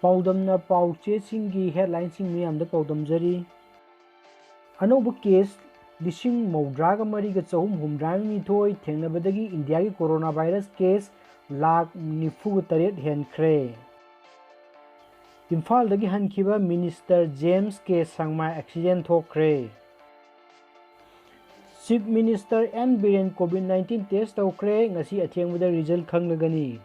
Paodamna pauchesingi headlinesing miyamda paudamjari. Anouba case Lishing Maudraga Mariga Chahum Humdrami Toy Tengnabadagi India ki coronavirus case Lak Nifu Taret Henkre. Imphal dagi hankiba Minister James K. Sangma accident toukhre. Chief Minister N Biren COVID-19 test toukhre ngasi athengbada result khanglagani.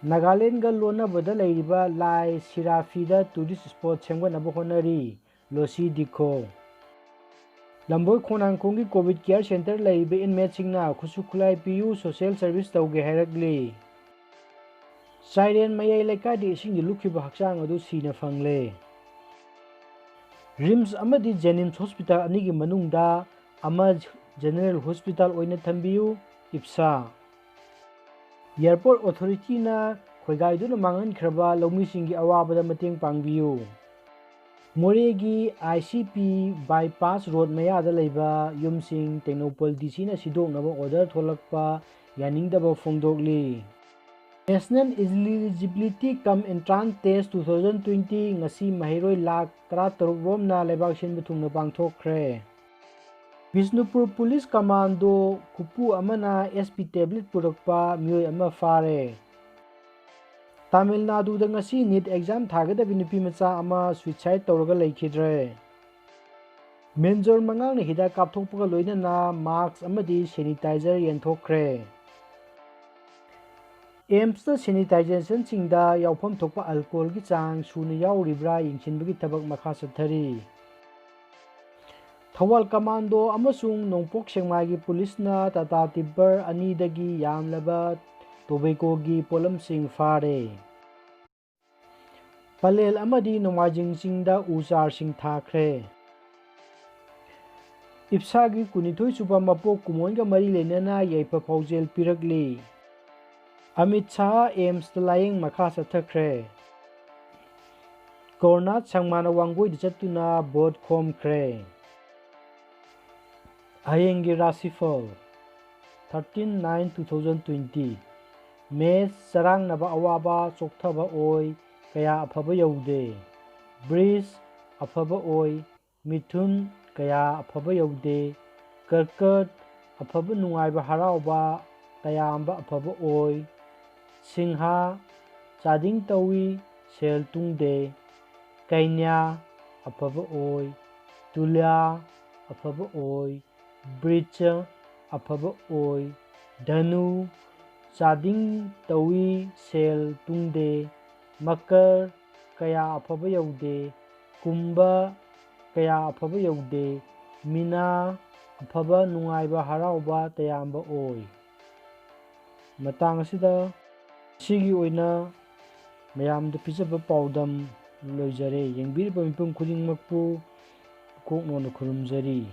Nagaland ga lona bada leiriba Lai Sirafida tourist spot sengbanaba honari losi dikho. Lamboi Khonangkhongi COVID care center leiriba inmate singna khusu khulai piu social service tauge hairagli. Siren mayai lekadi ising lukhiba hakchang adu sina fangle. Rims amadi Jennings Hospital anigi manungda ama General Hospital oina thambiu IPSA. Airport Authority na khoigaiduna mangan khraba lawmisingi awabada mateng pangbiu. Moregi ICP bypass road mayada leiba yumsing Technopol DC na sidoknaba order tholakpa yaningdaba phongdokli. National Eligibility Cum Entrance Test 2020 ngasi mahiroi lakh 13 romna lebak sinba thungna pangthokkhre. Bisnupur Police Commando kupu amana SP tablet purakpa mioi ama fare. Tamil Nadu da ngasi NEET exam thagadabi nupi macha ama suicide tawraga leikhidre. Menjor mangang na hida kapthokpaga loinana mask amadi sanitizer yenthokkhre. AIMS na sanitization singda yaufam thokpa alcohol ki chang suna yauribra yingsinbagi thabak makha chathari. Thawal Commando amasung Nongpok Sengmai Police na Tata Tipper anidagi yamlaba tobacco gi polam sing fare. Palel amadi Nomajing singda usar sing thakre. IPSA gi kunithoi suba mapok kumonga mari lenana yaipa faujel piragli. Amit Shah AIMS laying makha chathakre. Kornat Sangmana Wangoi dichatuna board khomkre. Hayengi Rasifal 13/9/2020 Mes Sarang Naba Awaba Chokthaba Oi Kaya Afaba Yaude Breeze Afaba Oi Mithun Kaya Afaba Yaude Karkat Afaba Nungaiba Harauba Kaya Amba Afaba Oi Singha Chading Tawi Sel Tungde Kainya Afaba Oi Tulya Afaba Oi Bridge Afaba Oi Dhanu Chading Tawi Sel Tungde Makar Kaya Afaba Yaude Kumba Kaya Afaba Yaude Mina Afaba Nungaiba Harauba Tayamba Oi. Matang asida sigi oina mayamda pijaba paudam loijare yengbiriba mipum khudingmakpu koknona khurumjari.